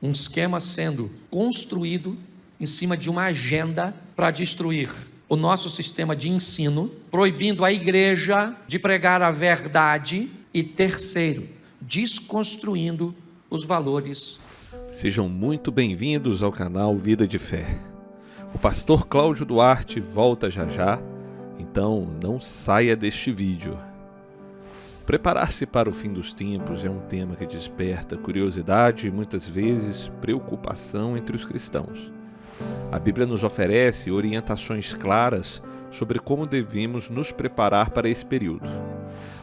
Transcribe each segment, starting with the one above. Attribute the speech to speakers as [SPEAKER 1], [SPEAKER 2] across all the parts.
[SPEAKER 1] Um esquema sendo construído em cima de uma agenda para destruir o nosso sistema de ensino, proibindo a igreja de pregar a verdade e, terceiro, desconstruindo os valores.
[SPEAKER 2] Sejam muito bem-vindos ao canal Vida de Fé. O pastor Cláudio Duarte volta já já, então não saia deste vídeo. Preparar-se para o fim dos tempos é um tema que desperta curiosidade e muitas vezes preocupação entre os cristãos. A Bíblia nos oferece orientações claras sobre como devemos nos preparar para esse período.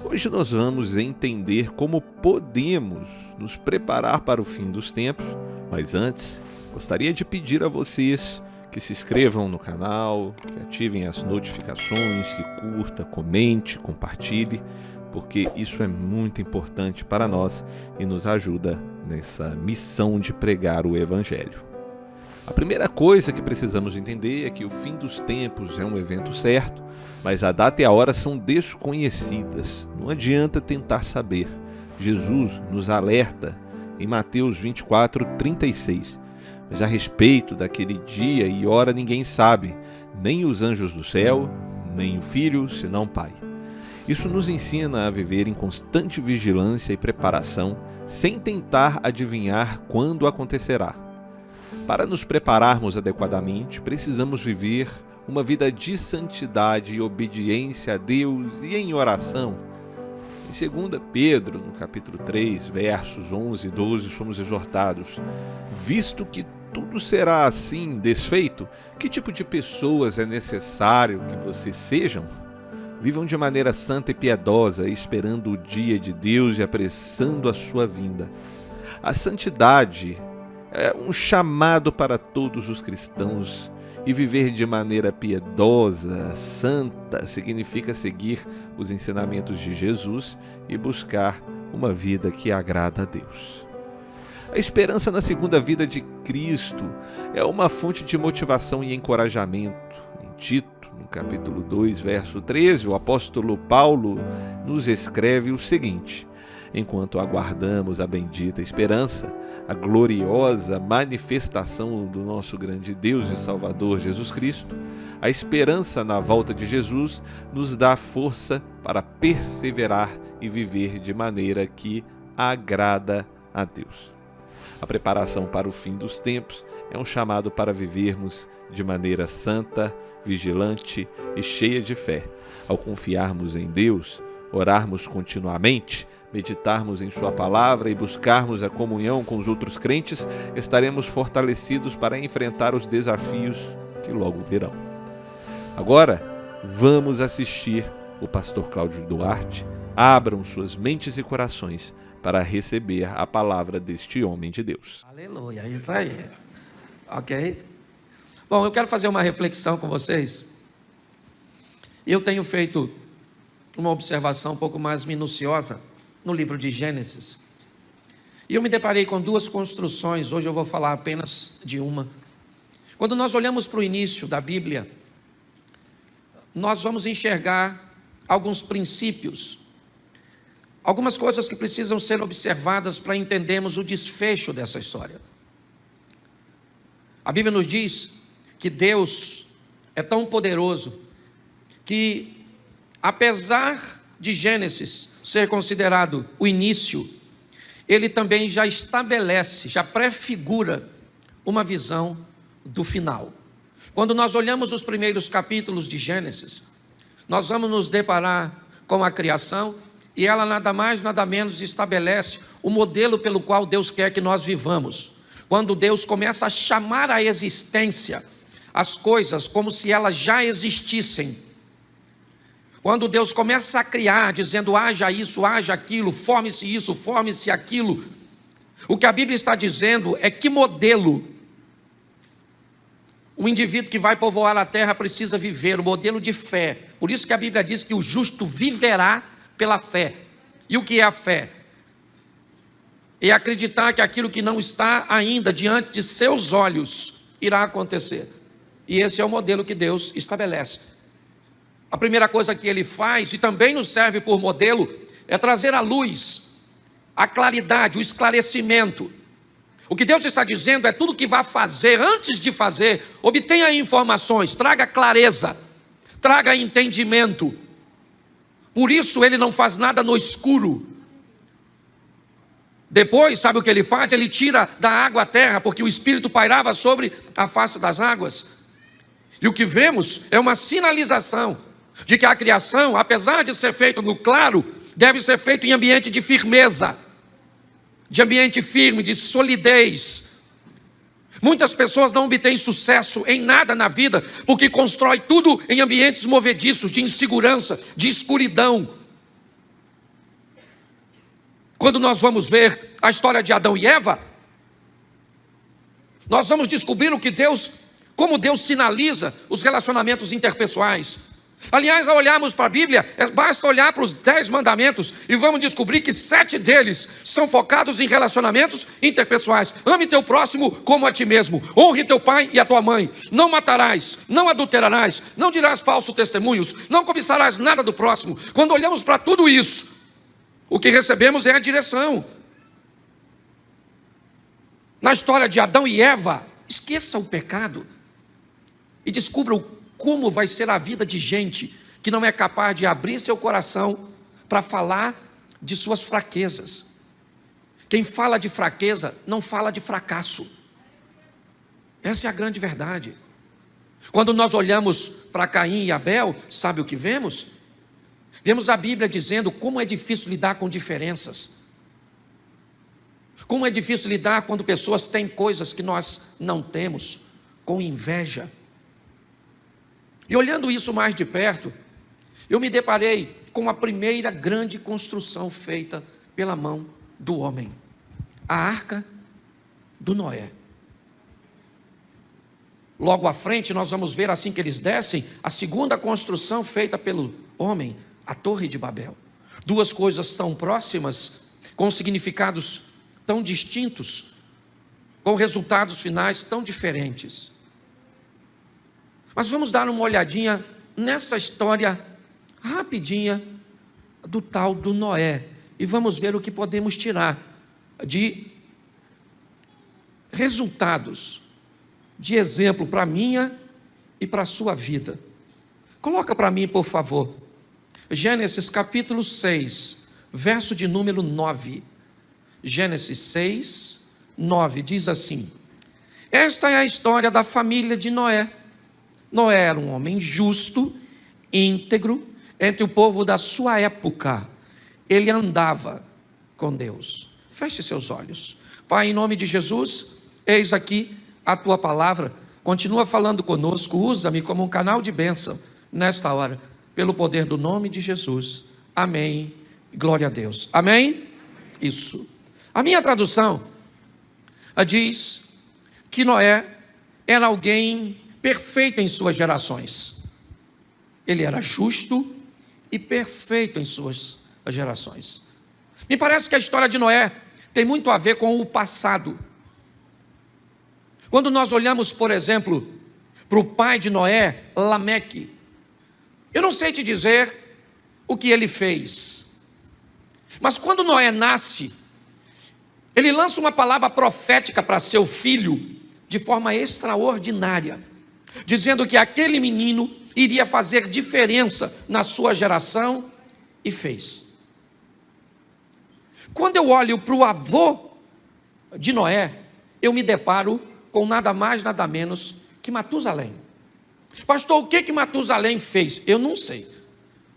[SPEAKER 2] Hoje nós vamos entender como podemos nos preparar para o fim dos tempos, mas antes gostaria de pedir a vocês que se inscrevam no canal, que ativem as notificações, que curta, comente, compartilhe, porque isso é muito importante para nós e nos ajuda nessa missão de pregar o Evangelho. A primeira coisa que precisamos entender é que o fim dos tempos é um evento certo, mas a data e a hora são desconhecidas. Não adianta tentar saber. Jesus nos alerta em Mateus 24:36. Mas a respeito daquele dia e hora ninguém sabe, nem os anjos do céu, nem o Filho, senão o Pai. Isso nos ensina a viver em constante vigilância e preparação, sem tentar adivinhar quando acontecerá. Para nos prepararmos adequadamente, precisamos viver uma vida de santidade e obediência a Deus e em oração. Em 2 Pedro, no capítulo 3, versos 11 e 12, somos exortados: visto que tudo será assim desfeito, que tipo de pessoas é necessário que vocês sejam? Vivam de maneira santa e piedosa, esperando o dia de Deus e apressando a sua vinda. A santidade é um chamado para todos os cristãos, e viver de maneira piedosa, santa, significa seguir os ensinamentos de Jesus e buscar uma vida que agrada a Deus. A esperança na segunda vida de Cristo é uma fonte de motivação e encorajamento. Em Tito, no capítulo 2, verso 13, o apóstolo Paulo nos escreve o seguinte: enquanto aguardamos a bendita esperança, a gloriosa manifestação do nosso grande Deus e Salvador Jesus Cristo, a esperança na volta de Jesus nos dá força para perseverar e viver de maneira que agrada a Deus. A preparação para o fim dos tempos é um chamado para vivermos de maneira santa, vigilante e cheia de fé. Ao confiarmos em Deus, orarmos continuamente, meditarmos em Sua palavra e buscarmos a comunhão com os outros crentes, estaremos fortalecidos para enfrentar os desafios que logo virão. Agora, vamos assistir o pastor Cláudio Duarte. Abram suas mentes e corações para receber a palavra deste homem de Deus.
[SPEAKER 1] Aleluia, isso aí. Ok? Bom, eu quero fazer uma reflexão com vocês. Eu tenho feito uma observação um pouco mais minuciosa no livro de Gênesis. E eu me deparei com duas construções, hoje eu vou falar apenas de uma. Quando nós olhamos para o início da Bíblia, nós vamos enxergar alguns princípios, algumas coisas que precisam ser observadas para entendermos o desfecho dessa história. A Bíblia nos diz que Deus é tão poderoso que, apesar de Gênesis ser considerado o início, ele também já estabelece, já prefigura uma visão do final. Quando nós olhamos os primeiros capítulos de Gênesis, nós vamos nos deparar com a criação, e ela nada mais, nada menos estabelece o modelo pelo qual Deus quer que nós vivamos. Quando Deus começa a chamar à existência as coisas como se elas já existissem. Quando Deus começa a criar, dizendo haja isso, haja aquilo, forme-se isso, forme-se aquilo. O que a Bíblia está dizendo é que modelo o indivíduo que vai povoar a terra precisa viver, o modelo de fé. Por isso que a Bíblia diz que o justo viverá pela fé. E o que é a fé? É acreditar que aquilo que não está ainda diante de seus olhos irá acontecer. E esse é o modelo que Deus estabelece. A primeira coisa que Ele faz, e também nos serve por modelo, é trazer à luz a claridade, o esclarecimento O que Deus está dizendo é tudo que vai fazer, antes de fazer, obtenha informações, traga clareza, traga entendimento. Por isso ele não faz nada no escuro. Depois, sabe o que ele faz? Ele tira da água a terra, porque o Espírito pairava sobre a face das águas. E o que vemos é uma sinalização de que a criação, apesar de ser feita no claro, deve ser feita em ambiente de firmeza, de ambiente firme, de solidez. Muitas pessoas não obtêm sucesso em nada na vida, porque constrói tudo em ambientes movediços, de insegurança, de escuridão. Quando nós vamos ver a história de Adão e Eva, nós vamos descobrir como Deus sinaliza os relacionamentos interpessoais. Aliás, ao olharmos para a Bíblia, basta olhar para os 10 mandamentos e vamos descobrir que 7 deles são focados em relacionamentos interpessoais. Ame teu próximo como a ti mesmo. Honre teu pai e a tua mãe. Não matarás, não adulterarás, não dirás falsos testemunhos, não cobiçarás nada do próximo. Quando olhamos para tudo isso, o que recebemos é a direção. Na história de Adão e Eva, esqueça o pecado e descubra como vai ser a vida de gente que não é capaz de abrir seu coração para falar de suas fraquezas. Quem fala de fraqueza não fala de fracasso. Essa é a grande verdade. Quando nós olhamos para Caim e Abel, sabe o que vemos? Vemos a Bíblia dizendo como é difícil lidar com diferenças. Como é difícil lidar quando pessoas têm coisas que nós não temos, com inveja. E olhando isso mais de perto, eu me deparei com a primeira grande construção feita pela mão do homem, a arca do Noé. Logo à frente nós vamos ver, assim que eles descem, a segunda construção feita pelo homem, a Torre de Babel. Duas coisas tão próximas, com significados tão distintos, com resultados finais tão diferentes. Mas vamos dar uma olhadinha nessa história rapidinha do tal do Noé. E vamos ver o que podemos tirar de resultados, de exemplo para a minha e para a sua vida. Coloca para mim, por favor, Gênesis capítulo 6, verso de número 9. Gênesis 6, 9, diz assim: esta é a história da família de Noé. Noé era um homem justo, íntegro, entre o povo da sua época. Ele andava com Deus. Feche seus olhos. Pai, em nome de Jesus, eis aqui a tua palavra. Continua falando conosco, usa-me como um canal de bênção nesta hora, pelo poder do nome de Jesus. Amém. Glória a Deus. Amém? Isso. A minha tradução diz que Noé era alguém perfeito em suas gerações. Ele era justo e perfeito em suas gerações. Me parece que a história de Noé tem muito a ver com o passado. Quando nós olhamos, por exemplo, para o pai de Noé, Lameque, eu não sei te dizer o que ele fez, mas quando Noé nasce, ele lança uma palavra profética para seu filho de forma extraordinária, dizendo que aquele menino iria fazer diferença na sua geração, e fez. Quando eu olho para o avô de Noé, eu me deparo com nada mais, nada menos que Matusalém. Pastor, o que Matusalém fez? Eu não sei,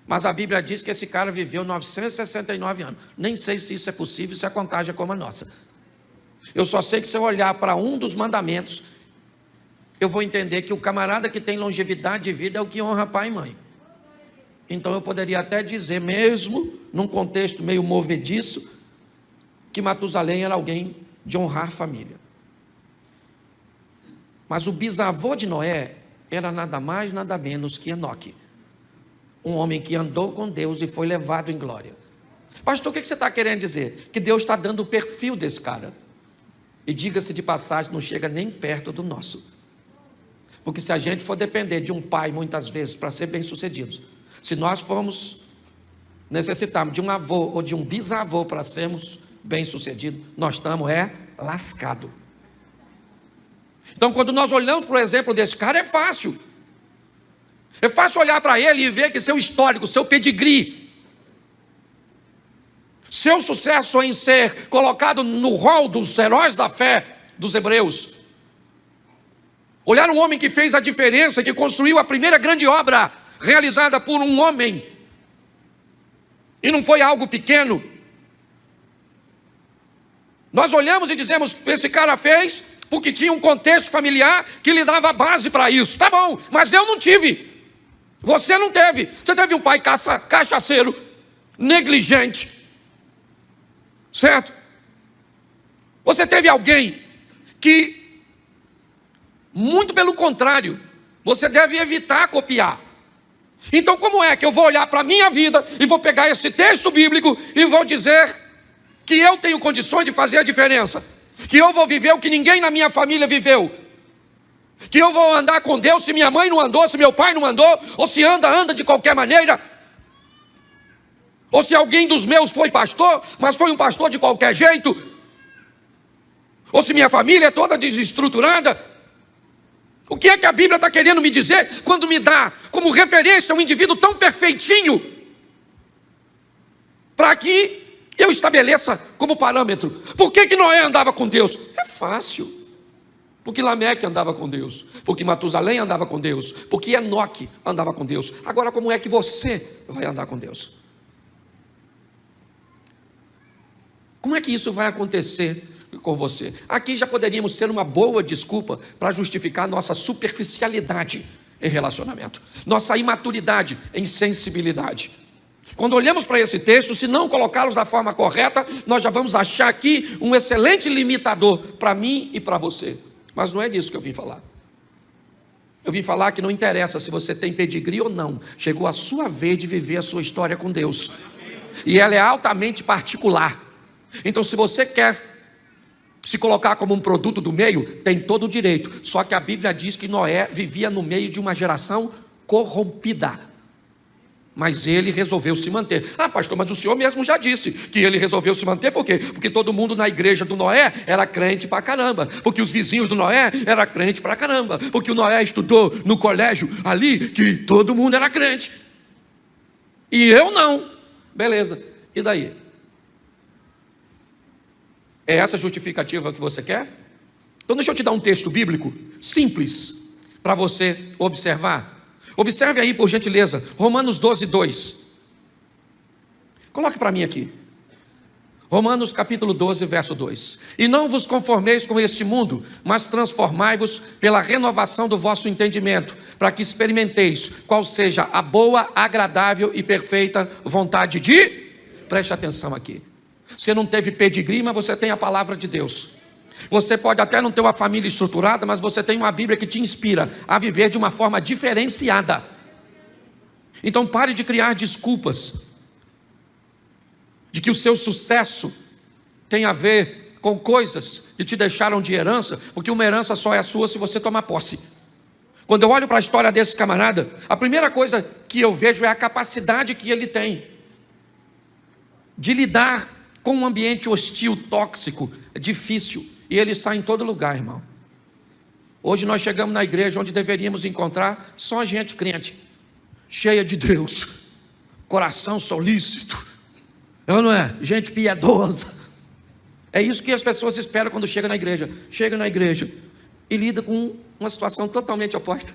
[SPEAKER 1] mas a Bíblia diz que esse cara viveu 969 anos. Nem sei se isso é possível, se a contagem é como a nossa. Eu só sei que se eu olhar para um dos mandamentos, eu vou entender que o camarada que tem longevidade de vida é o que honra pai e mãe. Então eu poderia até dizer, mesmo num contexto meio movediço, que Matusalém era alguém de honrar família. Mas o bisavô de Noé era nada mais, nada menos que Enoque, um homem que andou com Deus e foi levado em glória. Pastor, o que você está querendo dizer? Que Deus está dando o perfil desse cara. E diga-se de passagem, não chega nem perto do nosso. Porque se a gente for depender de um pai, muitas vezes, para ser bem sucedido, se nós necessitarmos de um avô ou de um bisavô para sermos bem sucedidos, nós estamos lascado. Então, quando nós olhamos para o exemplo desse cara, é fácil. É fácil olhar para ele e ver que seu histórico, seu pedigree, seu sucesso em ser colocado no rol dos heróis da fé dos hebreus. Olhar um homem que fez a diferença, que construiu a primeira grande obra realizada por um homem. E não foi algo pequeno. Nós olhamos e dizemos, esse cara fez porque tinha um contexto familiar que lhe dava base para isso. Tá bom, mas eu não tive. Você não teve. Você teve um pai cachaceiro, negligente. Certo? Você teve alguém que, muito pelo contrário, você deve evitar copiar. Então, como é que eu vou olhar para a minha vida e vou pegar esse texto bíblico e vou dizer que eu tenho condições de fazer a diferença? Que eu vou viver o que ninguém na minha família viveu? Que eu vou andar com Deus se minha mãe não andou, se meu pai não andou, ou se anda de qualquer maneira? Ou se alguém dos meus foi pastor, mas foi um pastor de qualquer jeito? Ou se minha família é toda desestruturada? O que é que a Bíblia está querendo me dizer quando me dá como referência um indivíduo tão perfeitinho para que eu estabeleça como parâmetro? Por que Noé andava com Deus? É fácil. Porque Lameque andava com Deus, porque Matusalém andava com Deus, porque Enoque andava com Deus. Agora, como é que você vai andar com Deus? Como é que isso vai acontecer com você? Aqui já poderíamos ter uma boa desculpa para justificar nossa superficialidade em relacionamento, nossa imaturidade em sensibilidade. Quando olhamos para esse texto, se não colocá-los da forma correta, nós já vamos achar aqui um excelente limitador para mim e para você. Mas não é disso que eu vim falar. Eu vim falar que não interessa se você tem pedigree ou não. Chegou a sua vez de viver a sua história com Deus. E ela é altamente particular. Então, se você quer se colocar como um produto do meio, tem todo o direito. Só que a Bíblia diz que Noé vivia no meio de uma geração corrompida. Mas ele resolveu se manter. Ah, pastor, mas o senhor mesmo já disse que ele resolveu se manter. Por quê? Porque todo mundo na igreja do Noé era crente pra caramba. Porque os vizinhos do Noé eram crente pra caramba. Porque o Noé estudou no colégio ali, que todo mundo era crente. E eu não. Beleza. E daí? É essa a justificativa que você quer? Então deixa eu te dar um texto bíblico simples para você observar. Observe aí, por gentileza, Romanos 12, 2. Coloque para mim aqui. Romanos capítulo 12, verso 2. E não vos conformeis com este mundo, mas transformai-vos pela renovação do vosso entendimento, para que experimenteis qual seja a boa, agradável e perfeita vontade de... Preste atenção aqui. Você não teve pedigree, mas você tem a palavra de Deus. Você pode até não ter uma família estruturada, mas você tem uma Bíblia que te inspira a viver de uma forma diferenciada. Então pare de criar desculpas de que o seu sucesso tem a ver com coisas que te deixaram de herança, porque uma herança só é sua se você tomar posse. Quando eu olho para a história desse camarada, a primeira coisa que eu vejo é a capacidade que ele tem de lidar com um ambiente hostil, tóxico, difícil. E ele está em todo lugar, irmão. Hoje nós chegamos na igreja onde deveríamos encontrar só gente crente, cheia de Deus, coração solícito, não é? Gente piedosa. É isso que as pessoas esperam quando chegam na igreja. Chega na igreja e lida com uma situação totalmente oposta.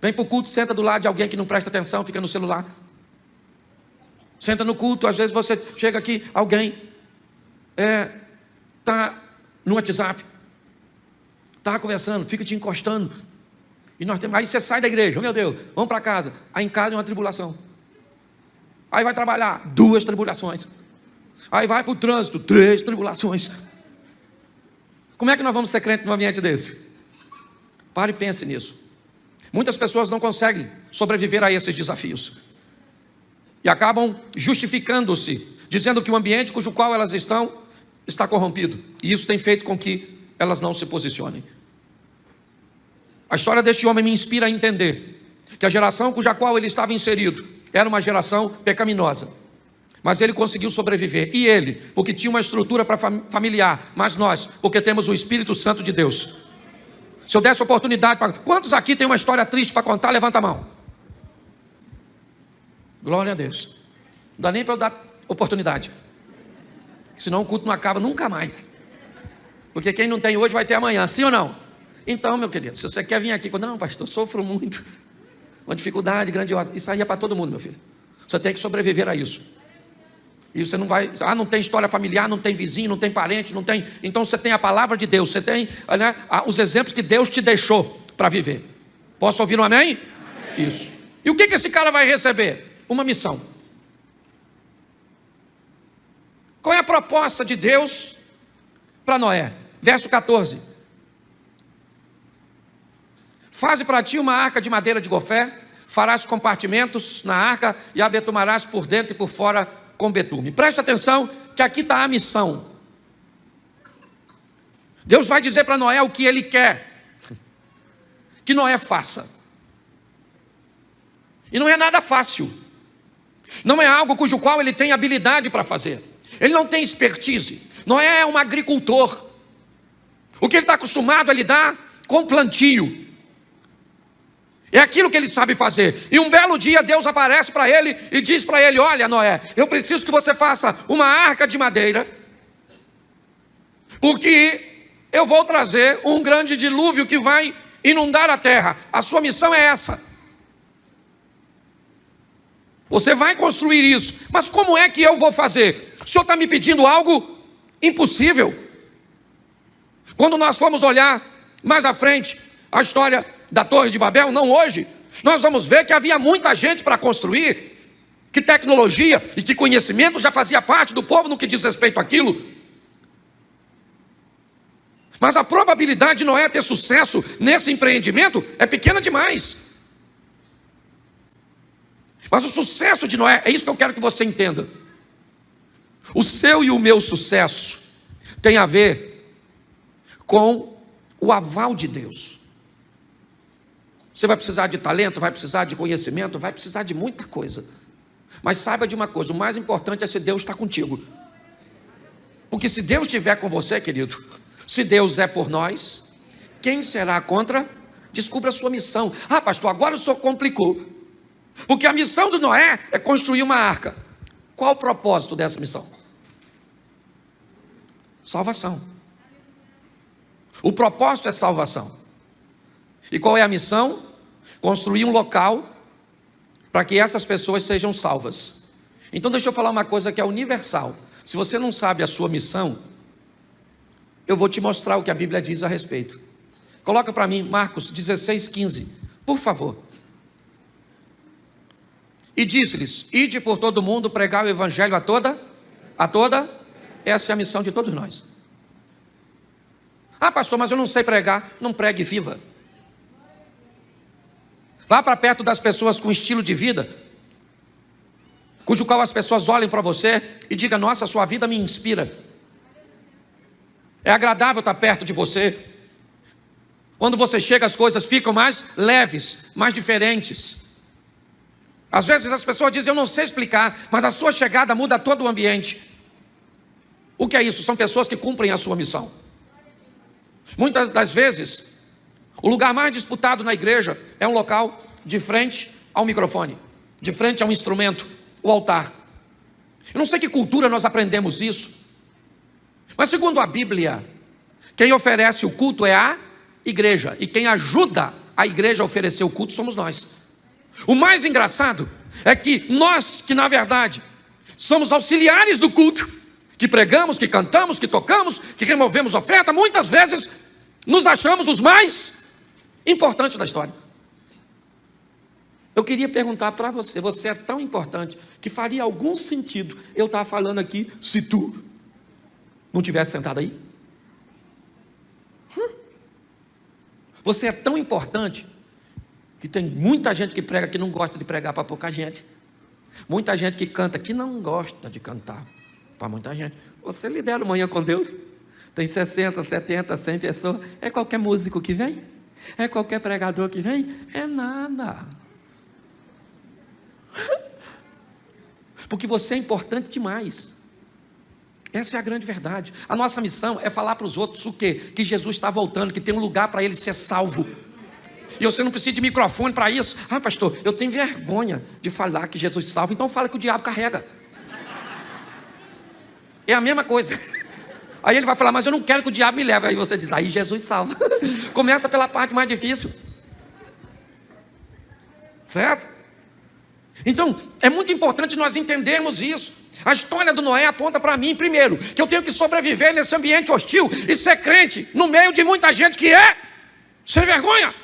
[SPEAKER 1] Vem para o culto, senta do lado de alguém que não presta atenção, fica no celular. Senta no culto, às vezes você chega aqui, alguém está no WhatsApp, está conversando, fica te encostando. E aí você sai da igreja, meu Deus, vamos para casa. Aí em casa é uma tribulação. Aí vai trabalhar, 2 tribulações. Aí vai para o trânsito, 3 tribulações. Como é que nós vamos ser crentes num ambiente desse? Pare e pense nisso. Muitas pessoas não conseguem sobreviver a esses desafios. E acabam justificando-se, dizendo que o ambiente cujo qual elas estão está corrompido. E isso tem feito com que elas não se posicionem. A história deste homem me inspira a entender que a geração cuja qual ele estava inserido era uma geração pecaminosa. mas ele conseguiu sobreviver. E ele, porque tinha uma estrutura para familiar, mas nós, porque temos o Espírito Santo de Deus. Se eu desse oportunidade para... Quantos aqui tem uma história triste para contar? Levanta a mão. Glória a Deus. Não dá nem para eu dar oportunidade. Senão o culto não acaba nunca mais. Porque quem não tem hoje vai ter amanhã, sim ou não? Então, meu querido, se você quer vir aqui, não, pastor, sofro muito. Uma dificuldade grandiosa. Isso aí é para todo mundo, meu filho. Você tem que sobreviver a isso. E você não vai... não tem história familiar, não tem vizinho, não tem parente, não tem... Então você tem a palavra de Deus, você tem, né, os exemplos que Deus te deixou para viver. Posso ouvir um amém? Amém. Isso. E o que esse cara vai receber? Uma missão. Qual é a proposta de Deus para Noé? Verso 14. Faze para ti uma arca de madeira de gofé, farás compartimentos na arca e a betumarás por dentro e por fora com betume. Preste atenção que aqui está a missão. Deus vai dizer para Noé o que ele quer que Noé faça. E não é nada fácil. Não é algo cujo qual ele tem habilidade para fazer. Ele não tem expertise. Noé é um agricultor. O que ele está acostumado a lidar com plantio. É aquilo que ele sabe fazer. E um belo dia Deus aparece para ele e diz para ele: olha, Noé, eu preciso que você faça uma arca de madeira, porque eu vou trazer um grande dilúvio que vai inundar a terra. A sua missão é essa. Você vai construir isso. Mas como é que eu vou fazer? O Senhor está me pedindo algo impossível. Quando nós formos olhar mais à frente a história da Torre de Babel, não hoje, nós vamos ver que havia muita gente para construir, que tecnologia e que conhecimento já fazia parte do povo no que diz respeito àquilo. Mas a probabilidade de Noé ter sucesso nesse empreendimento é pequena demais. Mas o sucesso de Noé, é isso que eu quero que você entenda. O seu e o meu sucesso tem a ver com o aval de Deus. Você vai precisar de talento, vai precisar de conhecimento, vai precisar de muita coisa. Mas saiba de uma coisa, o mais importante é se Deus está contigo. Porque se Deus estiver com você, querido, se Deus é por nós, quem será contra? Descubra a sua missão. Ah, pastor, agora o senhor complicou. Porque a missão do Noé é construir uma arca. Qual o propósito dessa missão? Salvação. O propósito é salvação. E qual é a missão? Construir um local para que essas pessoas sejam salvas. Então deixa eu falar uma coisa que é universal. Se você não sabe a sua missão, eu vou te mostrar o que a Bíblia diz a respeito. Coloca para mim Marcos 16:15, por favor. E disse-lhes: ide por todo mundo, pregar o evangelho a toda. Essa é a missão de todos nós. Ah, pastor, mas eu não sei pregar. Não pregue, viva. Vá para perto das pessoas com estilo de vida, cujo qual as pessoas olhem para você e digam: nossa, sua vida me inspira. É agradável estar perto de você. Quando você chega, as coisas ficam mais leves, mais diferentes. Às vezes as pessoas dizem: eu não sei explicar, mas a sua chegada muda todo o ambiente. O que é isso? São pessoas que cumprem a sua missão. Muitas das vezes, o lugar mais disputado na igreja é um local de frente ao microfone, de frente ao instrumento, o altar. Eu não sei que cultura nós aprendemos isso, mas segundo a Bíblia, quem oferece o culto é a igreja, e quem ajuda a igreja a oferecer o culto somos nós. O mais engraçado é que nós, que na verdade somos auxiliares do culto, que pregamos, que cantamos, que tocamos, que removemos oferta, muitas vezes nos achamos os mais importantes da história. Eu queria perguntar para você: você é tão importante que faria algum sentido eu estar falando aqui se tu não tivesse sentado aí? Você é tão importante que tem muita gente que prega que não gosta de pregar para pouca gente. Muita gente que canta que não gosta de cantar para muita gente. Você lidera o Manhã com Deus. Tem 60, 70, 100 pessoas. É qualquer músico que vem? É qualquer pregador que vem? É nada. Porque você é importante demais. Essa é a grande verdade. A nossa missão é falar para os outros o quê? Que Jesus está voltando, que tem um lugar para ele ser salvo. E você não precisa de microfone para isso. Ah, pastor, eu tenho vergonha de falar que Jesus salva, então fala que o diabo carrega. É a mesma coisa. Aí ele vai falar, mas eu não quero que o diabo me leve. Aí você diz, aí Jesus salva. Começa pela parte mais difícil. Certo? Então, é muito importante nós entendermos isso. A história do Noé aponta para mim, primeiro, que eu tenho que sobreviver nesse ambiente hostil e ser crente no meio de muita gente que é sem vergonha.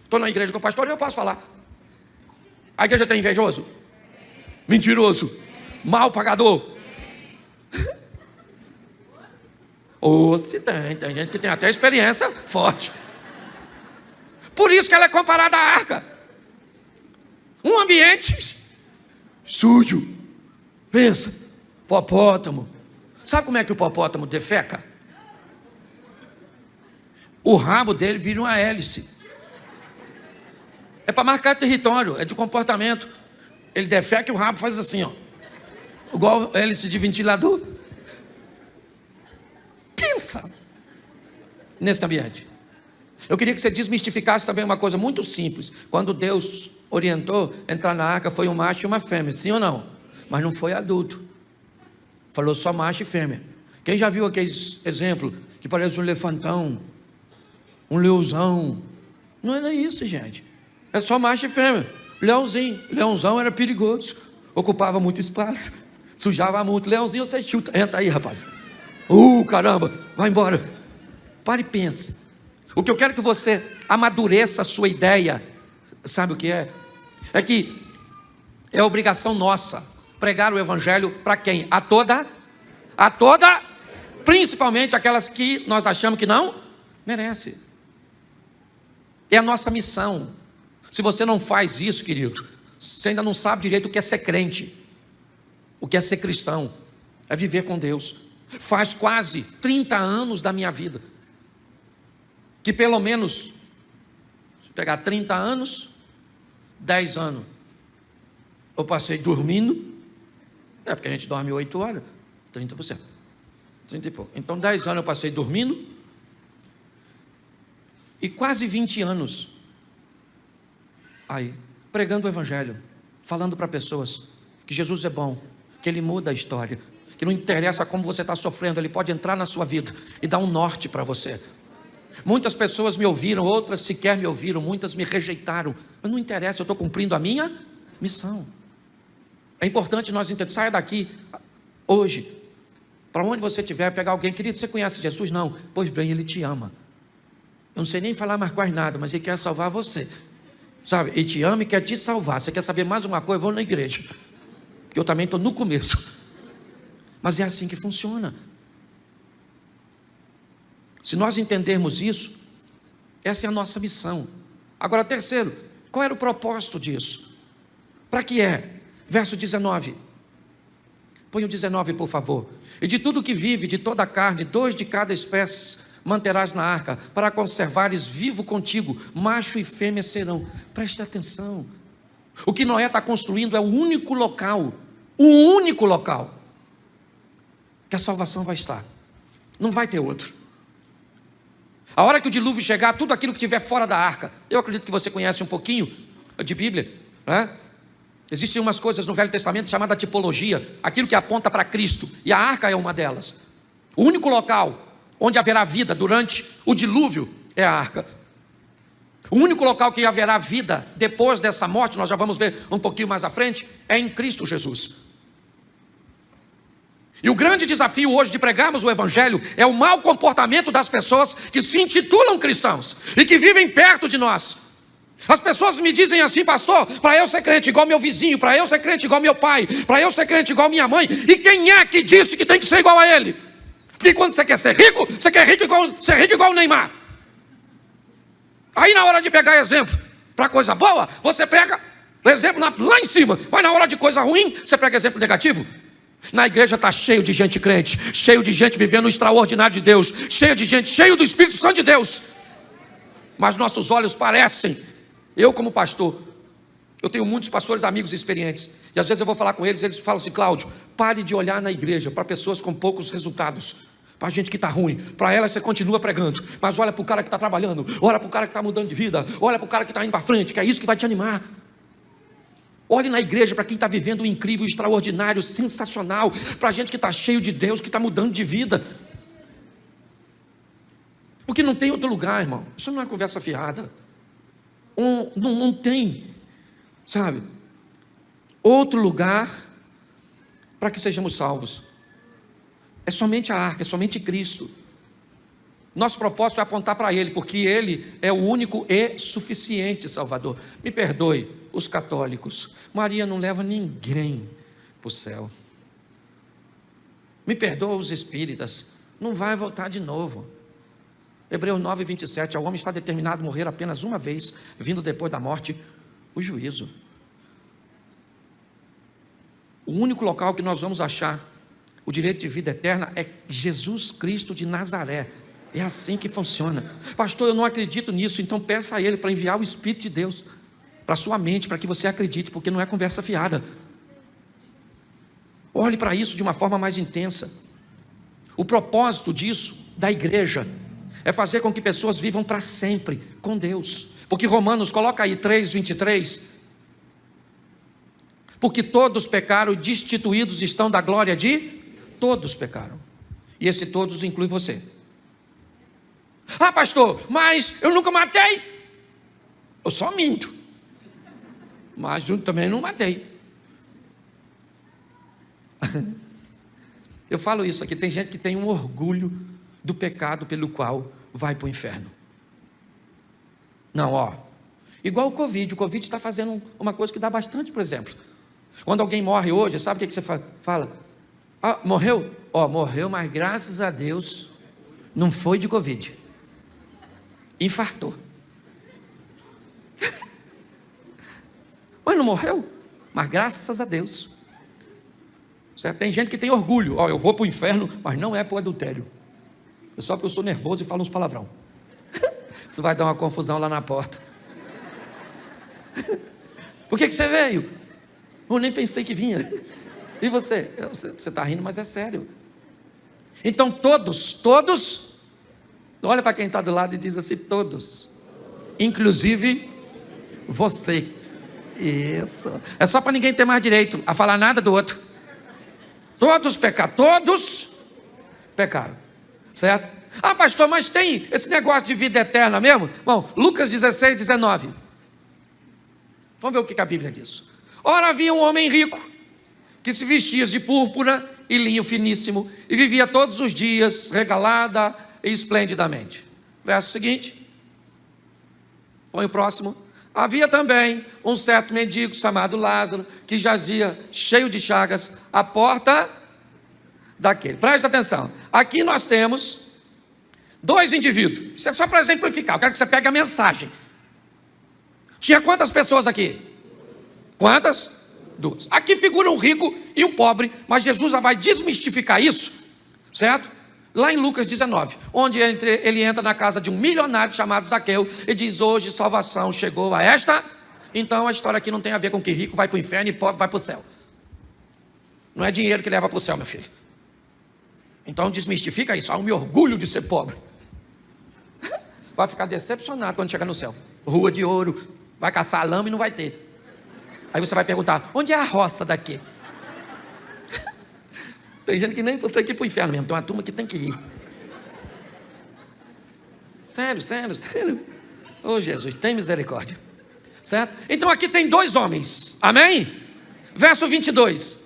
[SPEAKER 1] Estou na igreja com o pastor e eu posso falar. A igreja tem invejoso? Mentiroso? Mal pagador? Ou se tem gente que tem até experiência forte. Por isso que ela é comparada à arca. Um ambiente sujo. Pensa, hipopótamo. Sabe como é que o hipopótamo defeca? O rabo dele vira uma hélice. É para marcar território, é de comportamento. Ele defeca e o rabo faz assim, ó. Igual hélice de ventilador. Pensa nesse ambiente. Eu queria que você desmistificasse também uma coisa muito simples. Quando Deus orientou entrar na arca, foi um macho e uma fêmea, sim ou não? Mas não foi adulto. Falou só macho e fêmea. Quem já viu aqueles exemplos que parece um elefantão, um leãozão? Não era isso, gente. É só macho e fêmea. Leãozinho. Leãozão era perigoso. Ocupava muito espaço. Sujava muito. Leãozinho você chuta. Entra aí, rapaz. Caramba. Vai embora. Pare e pense. O que eu quero que você amadureça a sua ideia. Sabe o que é? É que é obrigação nossa pregar o evangelho para quem? A toda, principalmente aquelas que nós achamos que não merece. É a nossa missão. Se você não faz isso, querido, você ainda não sabe direito o que é ser crente, o que é ser cristão, é viver com Deus. Faz quase 30 anos da minha vida que pelo menos, se pegar 30 anos, 10 anos eu passei dormindo. Porque a gente dorme 8 horas, 30%, 30 e pouco. Então 10 anos eu passei dormindo. E quase 20 anos aí, pregando o evangelho, falando para pessoas que Jesus é bom, que Ele muda a história, que não interessa como você está sofrendo, Ele pode entrar na sua vida e dar um norte para você. Muitas pessoas me ouviram, outras sequer me ouviram, muitas me rejeitaram. Mas não interessa, eu estou cumprindo a minha missão. É importante nós entendermos. Saia daqui hoje, para onde você estiver, pegar alguém, querido, você conhece Jesus? Não? Pois bem, Ele te ama. Eu não sei nem falar mais quase nada, mas Ele quer salvar você. Sabe, Ele te ama e quer te salvar. Você quer saber mais uma coisa? Eu vou na igreja, porque eu também estou no começo. Mas é assim que funciona. Se nós entendermos isso, essa é a nossa missão. Agora, terceiro, qual era o propósito disso? Para que é? Verso 19. Põe o 19, por favor. E de tudo que vive, de toda a carne, 2 de cada espécie manterás na arca, para conservares vivo contigo, macho e fêmea serão. Preste atenção. O que Noé está construindo é o único local que a salvação vai estar. Não vai ter outro. A hora que o dilúvio chegar, tudo aquilo que estiver fora da arca, eu acredito que você conhece um pouquinho de Bíblia, né? Existem umas coisas no Velho Testamento chamada tipologia, aquilo que aponta para Cristo, e a arca é uma delas. O único local onde haverá vida durante o dilúvio é a arca. O único local que haverá vida depois dessa morte, nós já vamos ver um pouquinho mais à frente, é em Cristo Jesus. E o grande desafio hoje de pregarmos o evangelho é o mau comportamento das pessoas que se intitulam cristãos e que vivem perto de nós. As pessoas me dizem assim: pastor, para eu ser crente igual meu vizinho, para eu ser crente igual meu pai, para eu ser crente igual minha mãe. E quem é que disse que tem que ser igual a ele? Porque quando você quer ser rico, você quer ser rico igual o Neymar. Aí na hora de pegar exemplo para coisa boa, você pega o exemplo lá em cima. Mas na hora de coisa ruim, você pega exemplo negativo. Na igreja está cheio de gente crente, cheio de gente vivendo o extraordinário de Deus, cheio de gente, cheio do Espírito Santo de Deus. Mas nossos olhos parecem, eu como pastor, Eu tenho muitos pastores amigos experientes, e às vezes eu vou falar com eles, eles falam assim: Cláudio, pare de olhar na igreja para pessoas com poucos resultados, para gente que está ruim. Para ela você continua pregando, mas olha para o cara que está trabalhando, olha para o cara que está mudando de vida, olha para o cara que está indo para frente, que é isso que vai te animar. Olhe na igreja para quem está vivendo o incrível, extraordinário, sensacional, para a gente que está cheio de Deus, que está mudando de vida. Porque não tem outro lugar, irmão. Isso não é conversa fiada. Não tem, sabe, outro lugar para que sejamos salvos. É somente a arca, é somente Cristo. Nosso propósito é apontar para Ele, porque Ele é o único e suficiente Salvador. Me perdoe, os católicos, Maria não leva ninguém para o céu. Me perdoa os espíritas, não vai voltar de novo. Hebreus 9, 27, ao homem está determinado a morrer apenas uma vez, vindo depois da morte o juízo. O único local que nós vamos achar o direito de vida eterna é Jesus Cristo de Nazaré. É assim que funciona. Pastor, eu não acredito nisso, então peça a Ele para enviar o Espírito de Deus para a sua mente, para que você acredite, porque não é conversa fiada. Olhe para isso de uma forma mais intensa. O propósito disso, da igreja, é fazer com que pessoas vivam para sempre com Deus. Porque Romanos, coloca aí 3:23. Porque todos pecaram e destituídos estão da glória de... Todos pecaram. E esse todos inclui você. Ah, pastor, mas eu nunca matei. Eu só minto. Mas eu também não matei. Eu falo isso aqui, tem gente que tem um orgulho do pecado pelo qual vai para o inferno. Não, igual o Covid está fazendo uma coisa que dá bastante, por exemplo. Quando alguém morre hoje, sabe o que você fala? Ah, morreu? Morreu, mas graças a Deus não foi de Covid. Infartou. Mas não morreu? Mas graças a Deus. Certo? Tem gente que tem orgulho. Eu vou para o inferno, mas não é para o adultério. É só porque eu sou nervoso e falo uns palavrão. Isso vai dar uma confusão lá na porta. Por que você veio? Eu nem pensei que vinha. E você? Você está rindo, mas é sério. Então todos, olha para quem está do lado e diz assim: todos, inclusive você. Isso. É só para ninguém ter mais direito a falar nada do outro. Todos pecaram, todos pecaram. Certo? Ah, pastor, mas tem esse negócio de vida eterna mesmo? Bom, Lucas 16, 19. Vamos ver o que a Bíblia diz. Ora, havia um homem rico que se vestia de púrpura e linho finíssimo e vivia todos os dias regalada e esplendidamente. Verso seguinte. Põe o próximo. Havia também um certo mendigo chamado Lázaro, que jazia cheio de chagas à porta daquele. Presta atenção. Aqui nós temos dois indivíduos. Isso é só para exemplificar. Eu quero que você pegue a mensagem. Tinha quantas pessoas aqui? Quantas? Duas. Aqui figura um rico e um pobre, mas Jesus já vai desmistificar isso, certo? Lá em Lucas 19, onde ele entra na casa de um milionário chamado Zaqueu e diz: hoje salvação chegou a esta. Então a história aqui não tem a ver com que rico vai para o inferno e pobre vai para o céu. Não é dinheiro que leva para o céu, meu filho. Então desmistifica isso. Eu me orgulho de ser pobre. Vai ficar decepcionado quando chegar no céu. Rua de ouro, vai caçar lama e não vai ter. Aí você vai perguntar: onde é a roça daqui? Tem gente que nem tem que ir para o inferno mesmo. Tem uma turma que tem que ir. Sério. Oh, Jesus, tem misericórdia. Certo? Então aqui tem dois homens. Amém? Verso 22.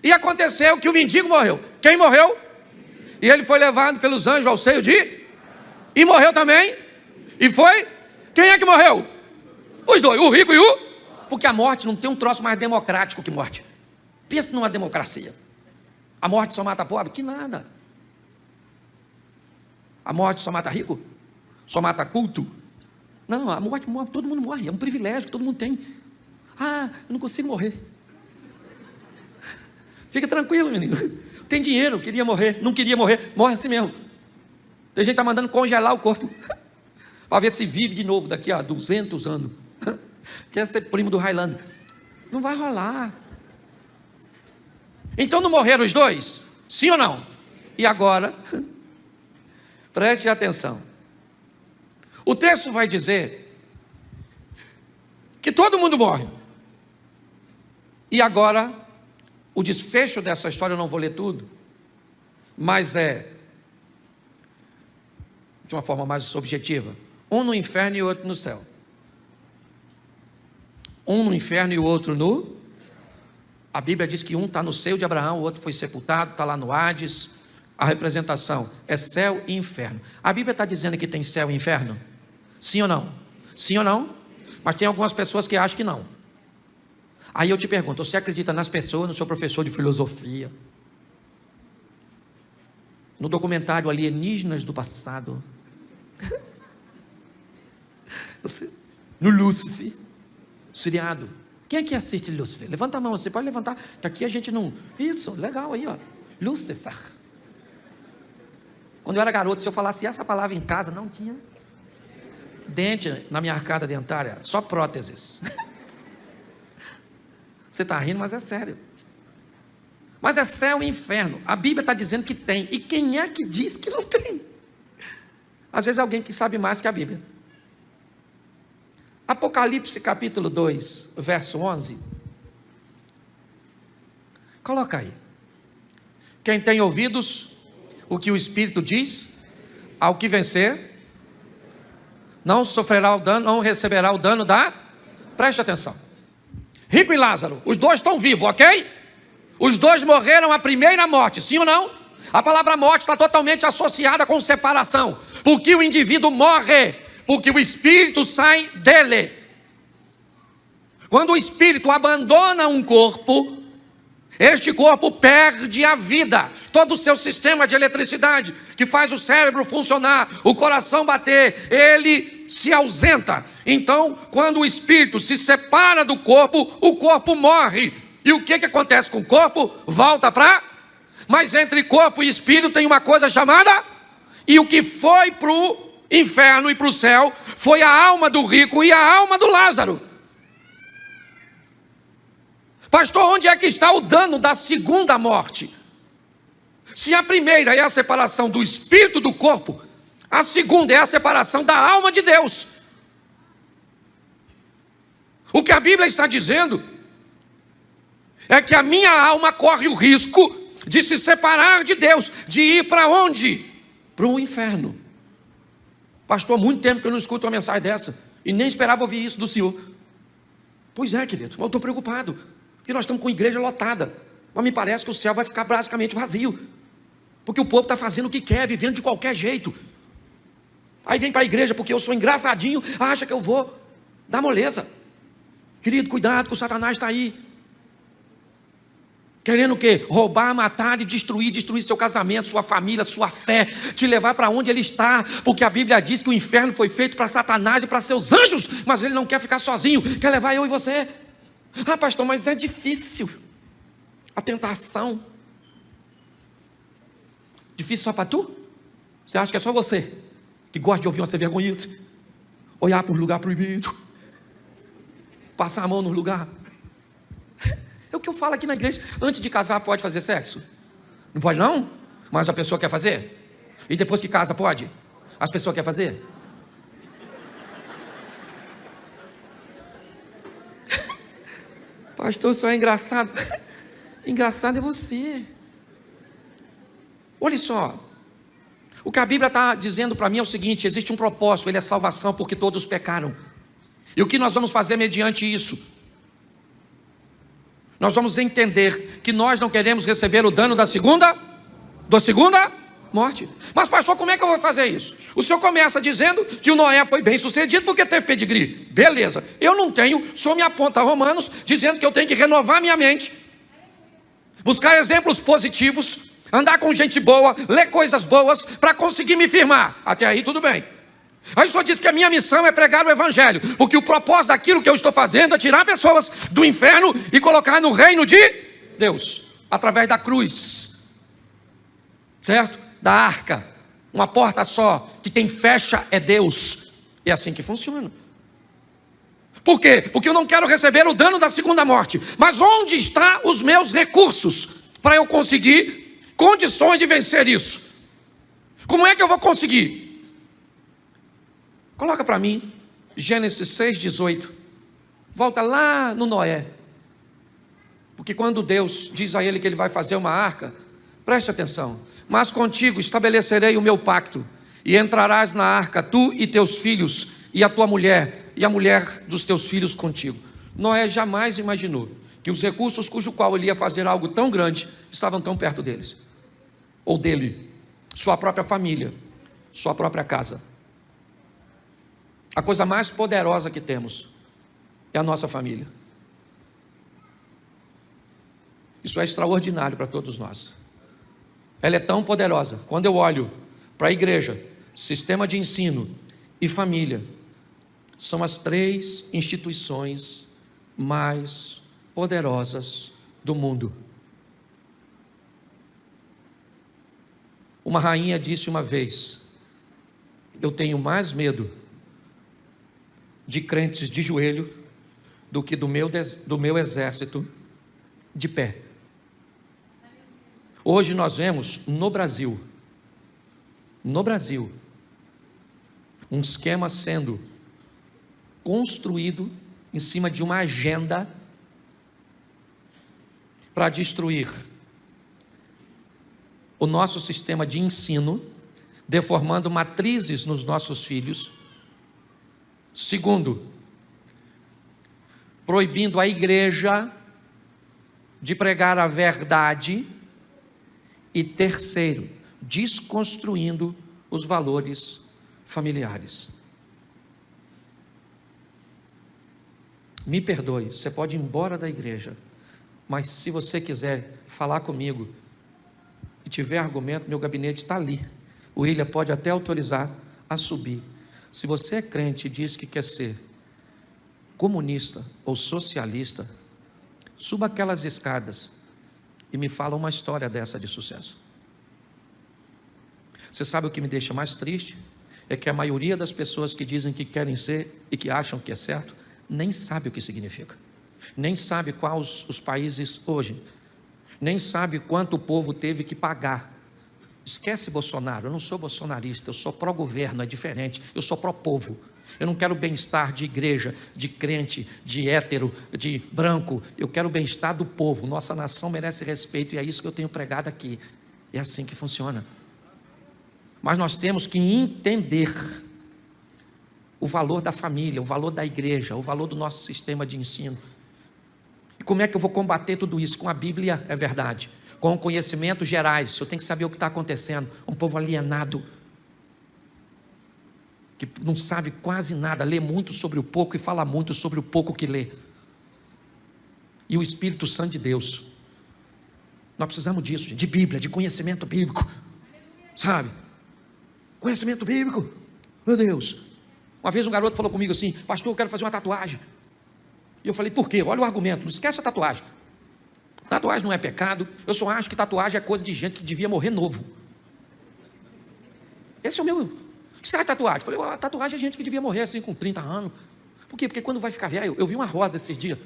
[SPEAKER 1] E aconteceu que o mendigo morreu. Quem morreu? E ele foi levado pelos anjos ao seio de... E morreu também? E foi? Quem é que morreu? Os dois, o rico e o... Porque a morte não tem um troço mais democrático que morte. Pensa numa democracia. A morte só mata pobre? Que nada. A morte só mata rico? Só mata culto? Não, a morte morre, todo mundo morre. É um privilégio que todo mundo tem. Ah, eu não consigo morrer. Fica tranquilo, menino. Tem dinheiro, queria morrer, não queria morrer, morre assim mesmo. Tem gente que está mandando congelar o corpo. para ver se vive de novo daqui a 200 anos. Quer ser primo do Highlander. Não vai rolar. Então não morreram os dois? Sim ou não? E agora? Preste atenção. O texto vai dizer que todo mundo morre. E agora, o desfecho dessa história, eu não vou ler tudo, mas é de uma forma mais objetiva. Um no inferno e o outro no céu. Um no inferno e o outro no... A Bíblia diz que um está no seio de Abraão, o outro foi sepultado, está lá no Hades. A representação é céu e inferno. A Bíblia está dizendo que tem céu e inferno? Sim ou não? Sim ou não? Mas tem algumas pessoas que acham que não. Aí eu te pergunto, você acredita nas pessoas, no seu professor de filosofia? No documentário Alienígenas do Passado? No Lúcifer? Seriado? Quem é que assiste Lúcifer? Levanta a mão, você pode levantar, que aqui a gente não... Isso, legal aí, ó. Lúcifer. Quando eu era garoto, se eu falasse essa palavra em casa, não tinha dente na minha arcada dentária, só próteses. Você está rindo, mas é sério. Mas é céu e inferno. A Bíblia está dizendo que tem. E quem é que diz que não tem? Às vezes é alguém que sabe mais que a Bíblia. Apocalipse capítulo 2, verso 11. Coloca aí. Quem tem ouvidos, o que o Espírito diz, ao que vencer, não sofrerá o dano, não receberá o dano da... Preste atenção. Rico e Lázaro, os dois estão vivos, ok? Os dois morreram a primeira morte, sim ou não? A palavra morte está totalmente associada com separação. Porque o indivíduo morre, porque o espírito sai dele. Quando o espírito abandona um corpo, este corpo perde a vida. Todo o seu sistema de eletricidade, que faz o cérebro funcionar, o coração bater, ele se ausenta. Então, quando o espírito se separa do corpo, o corpo morre. E o que acontece com o corpo? Volta para... Mas entre corpo e espírito tem uma coisa chamada... E o que foi para o inferno e para o céu foi a alma do rico e a alma do Lázaro. Pastor, onde é que está o dano da segunda morte? Se a primeira é a separação do espírito do corpo, a segunda é a separação da alma de Deus. O que a Bíblia está dizendo é que a minha alma corre o risco de se separar de Deus, de ir para onde? Para o inferno. Pastor, há muito tempo que eu não escuto uma mensagem dessa, e nem esperava ouvir isso do senhor. Pois é, querido, eu estou preocupado, porque nós estamos com a igreja lotada, mas me parece que o céu vai ficar basicamente vazio, porque o povo está fazendo o que quer, vivendo de qualquer jeito. Aí vem para a igreja porque eu sou engraçadinho, acha que eu vou dar moleza. Querido, cuidado, que o Satanás está aí. Querendo o quê? Roubar, matar e destruir seu casamento, sua família, sua fé, te levar para onde ele está, porque a Bíblia diz que o inferno foi feito para Satanás e para seus anjos, mas ele não quer ficar sozinho, quer levar eu e você. Ah, pastor, mas é difícil. A tentação. Difícil só para tu? Você acha que é só você que gosta de ouvir uma vergonhice? Olhar para um lugar proibido, passar a mão no lugar. É o que eu falo aqui na igreja. Antes de casar pode fazer sexo? Não pode não? Mas a pessoa quer fazer? E depois que casa pode? As pessoas querem fazer? Pastor, só é engraçado. Engraçado é você. Olha só. O que a Bíblia está dizendo para mim é o seguinte: existe um propósito, ele é salvação, porque todos pecaram. E o que nós vamos fazer mediante isso? Nós vamos entender que nós não queremos receber o dano da segunda morte. Mas pastor, como é que eu vou fazer isso? O senhor começa dizendo que o Noé foi bem sucedido porque teve pedigree. Beleza, eu não tenho, o senhor me aponta a Romanos dizendo que eu tenho que renovar minha mente, buscar exemplos positivos, andar com gente boa, ler coisas boas para conseguir me firmar. Até aí tudo bem. Aí o senhor diz que a minha missão é pregar o evangelho, porque o propósito daquilo que eu estou fazendo é tirar pessoas do inferno e colocar no reino de Deus, através da cruz, certo? Da arca, uma porta só, que quem fecha é Deus. É assim que funciona. Por quê? Porque eu não quero receber o dano da segunda morte. Mas onde estão os meus recursos para eu conseguir condições de vencer isso? Como é que eu vou conseguir? Coloca para mim Gênesis 6,18. Volta lá no Noé. Porque quando Deus diz a ele que ele vai fazer uma arca, preste atenção. Mas contigo estabelecerei o meu pacto, e entrarás na arca, tu e teus filhos, e a tua mulher, e a mulher dos teus filhos contigo. Noé jamais imaginou que os recursos cujo qual ele ia fazer algo tão grande estavam tão perto deles, ou dele, sua própria família, sua própria casa. A coisa mais poderosa que temos é a nossa família. Isso é extraordinário para todos nós. Ela é tão poderosa. Quando eu olho para a igreja, sistema de ensino e família, são as 3 instituições mais poderosas do mundo. Uma rainha disse uma vez: eu tenho mais medo de crentes de joelho do que do meu exército de pé. Hoje nós vemos no Brasil, um esquema sendo construído em cima de uma agenda para destruir o nosso sistema de ensino, deformando matrizes nos nossos filhos. Segundo, proibindo a igreja de pregar a verdade. E terceiro, desconstruindo os valores familiares. Me perdoe, você pode ir embora da igreja, mas se você quiser falar comigo e tiver argumento, meu gabinete está ali. O William pode até autorizar a subir. Se você é crente e diz que quer ser comunista ou socialista, suba aquelas escadas e me fala uma história dessa de sucesso. Você sabe o que me deixa mais triste? É que a maioria das pessoas que dizem que querem ser e que acham que é certo, nem sabe o que significa. Nem sabe quais os países hoje. Nem sabe quanto o povo teve que pagar. Esquece Bolsonaro, eu não sou bolsonarista, eu sou pró-governo, é diferente. Eu sou pró-povo. Eu não quero bem-estar de igreja, de crente, de hétero, de branco. Eu quero o bem-estar do povo. Nossa nação merece respeito e é isso que eu tenho pregado aqui. É assim que funciona. Mas nós temos que entender o valor da família, o valor da igreja, o valor do nosso sistema de ensino. E como é que eu vou combater tudo isso? Com a Bíblia, é verdade. Com conhecimentos gerais, eu tenho que saber o que está acontecendo. Um povo alienado, que não sabe quase nada, lê muito sobre o pouco e fala muito sobre o pouco que lê. E o Espírito Santo de Deus, nós precisamos disso, de Bíblia, de conhecimento bíblico, sabe? Conhecimento bíblico, meu Deus. Uma vez um garoto falou comigo assim: pastor, eu quero fazer uma tatuagem. E eu falei: por quê? Olha o argumento, não esquece a tatuagem. Tatuagem não é pecado, eu só acho que tatuagem é coisa de gente que devia morrer novo. Esse é o meu... O que será tatuagem? Eu falei: tatuagem é gente que devia morrer assim com 30 anos. Por quê? Porque quando vai ficar velho, eu vi uma rosa esses dias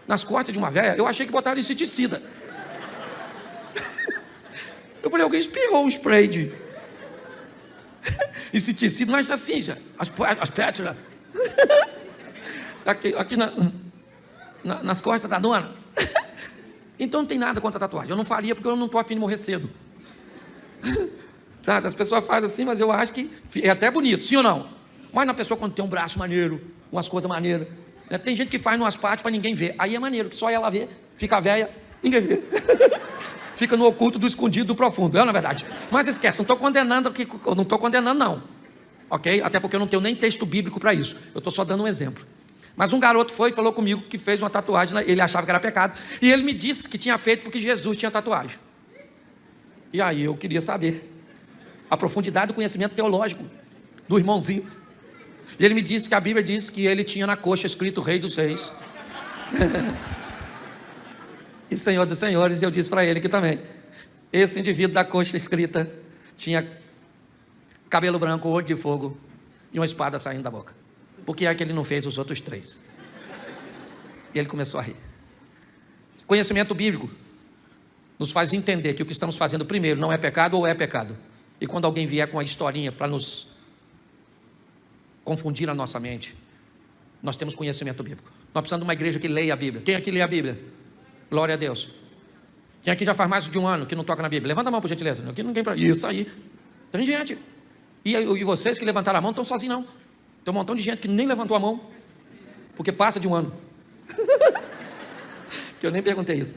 [SPEAKER 1] nas costas de uma velha, eu achei que botaram inseticida. Eu falei: alguém espirrou um spray de inseticida, mas assim já, as pétalas aqui nas costas da dona. Então não tem nada contra a tatuagem, eu não faria porque eu não estou afim de morrer cedo. Sabe, as pessoas fazem assim, mas eu acho que é até bonito, sim ou não? Mas na pessoa quando tem um braço maneiro, umas coisas maneiras, né? Tem gente que faz numas partes para ninguém ver, aí é maneiro, que só ela vê, fica velha, ninguém vê. Fica no oculto, do escondido, do profundo, é na verdade. Mas esquece, não estou condenando aqui, eu não estou condenando não, ok? Até porque eu não tenho nem texto bíblico para isso, eu estou só dando um exemplo. Mas um garoto foi e falou comigo que fez uma tatuagem, ele achava que era pecado, e ele me disse que tinha feito porque Jesus tinha tatuagem. E aí eu queria saber a profundidade do conhecimento teológico do irmãozinho. E ele me disse que a Bíblia diz que ele tinha na coxa escrito Rei dos Reis e Senhor dos Senhores, e eu disse para ele que também esse indivíduo da coxa escrita tinha cabelo branco, olho de fogo e uma espada saindo da boca. Por que é que ele não fez os outros 3? E ele começou a rir. Conhecimento bíblico nos faz entender que o que estamos fazendo primeiro não é pecado ou é pecado. E quando alguém vier com a historinha para nos confundir a nossa mente, nós temos conhecimento bíblico. Nós precisamos de uma igreja que leia a Bíblia. Quem aqui lê a Bíblia? Glória a Deus. Quem aqui já faz mais de um ano que não toca na Bíblia? Levanta a mão, por gentileza. Aqui ninguém para isso aí. Tem gente. E vocês que levantaram a mão não estão sozinhos, não. Tem um montão de gente que nem levantou a mão, porque passa de um ano. Que eu nem perguntei isso.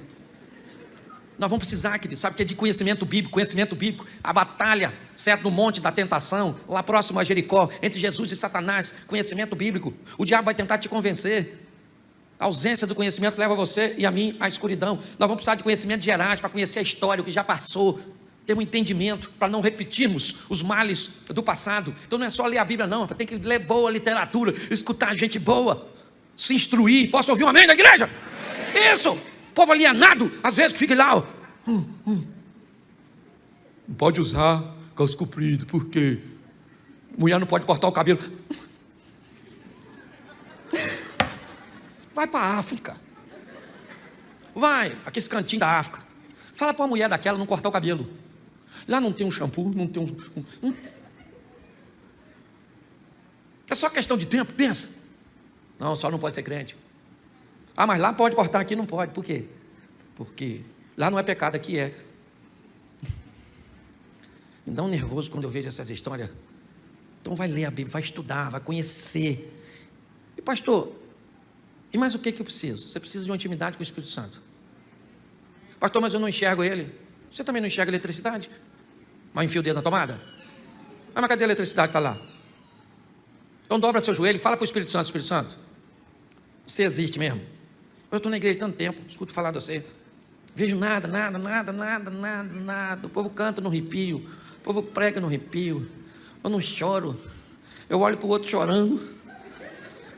[SPEAKER 1] Nós vamos precisar, querido, sabe que é de conhecimento bíblico, a batalha, certo, no monte da tentação, lá próximo a Jericó, entre Jesus e Satanás, conhecimento bíblico. O diabo vai tentar te convencer. A ausência do conhecimento leva você e a mim à escuridão. Nós vamos precisar de conhecimentos gerais para conhecer a história, o que já passou, ter um entendimento para não repetirmos os males do passado. Então não é só ler a Bíblia, não, tem que ler boa literatura, escutar gente boa, se instruir. Posso ouvir um amém da igreja? Isso! Povo alienado, às vezes que fica lá, ó. Não pode usar calça comprida, por quê? Mulher não pode cortar o cabelo. Vai para a África. Vai, aquele cantinho da África. Fala para uma mulher daquela não cortar o cabelo. Lá não tem um shampoo, não tem um... É só questão de tempo, pensa. Não, só não pode ser crente. Ah, mas lá pode cortar, aqui não pode. Por quê? Porque lá não é pecado, aqui é. Me dá um nervoso quando eu vejo essas histórias. Então vai ler a Bíblia, vai estudar, vai conhecer. E pastor, e mais o que eu preciso? Você precisa de uma intimidade com o Espírito Santo. Pastor, mas eu não enxergo ele. Você também não enxerga a eletricidade? Mas enfia o dedo na tomada? Ah, mas cadê a eletricidade que está lá? Então dobra seu joelho e fala para o Espírito Santo: Espírito Santo, você existe mesmo? Eu estou na igreja há tanto tempo, escuto falar de você. Vejo nada. O povo canta no arrepio, o povo prega no arrepio. Eu não choro. Eu olho para o outro chorando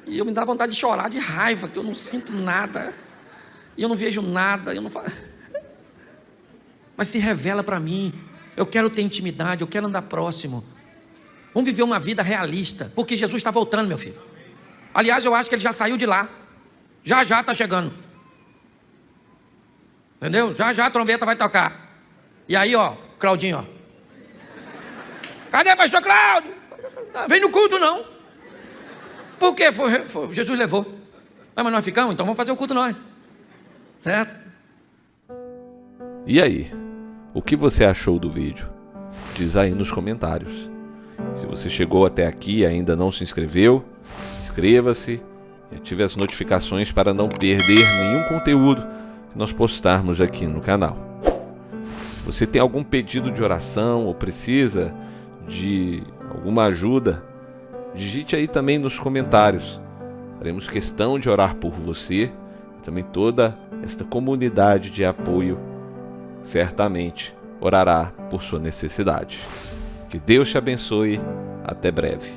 [SPEAKER 1] e eu me dá vontade de chorar de raiva, que eu não sinto nada, e eu não vejo nada, eu não falo. Mas se revela para mim. Eu quero ter intimidade, eu quero andar próximo. Vamos viver uma vida realista, porque Jesus está voltando, meu filho. Aliás, eu acho que ele já saiu de lá. Já está chegando. Entendeu? Já a trombeta vai tocar. E aí, ó, Claudinho, ó. Cadê o pastor Cláudio? Vem no culto, não. Por quê? Jesus levou. Ah, mas nós ficamos? Então vamos fazer o culto nós. Certo?
[SPEAKER 2] E aí? O que você achou do vídeo? Diz aí nos comentários. Se você chegou até aqui e ainda não se inscreveu, inscreva-se e ative as notificações para não perder nenhum conteúdo que nós postarmos aqui no canal. Se você tem algum pedido de oração ou precisa de alguma ajuda, digite aí também nos comentários. Faremos questão de orar por você e também toda esta comunidade de apoio certamente orará por sua necessidade. Que Deus te abençoe. Até breve.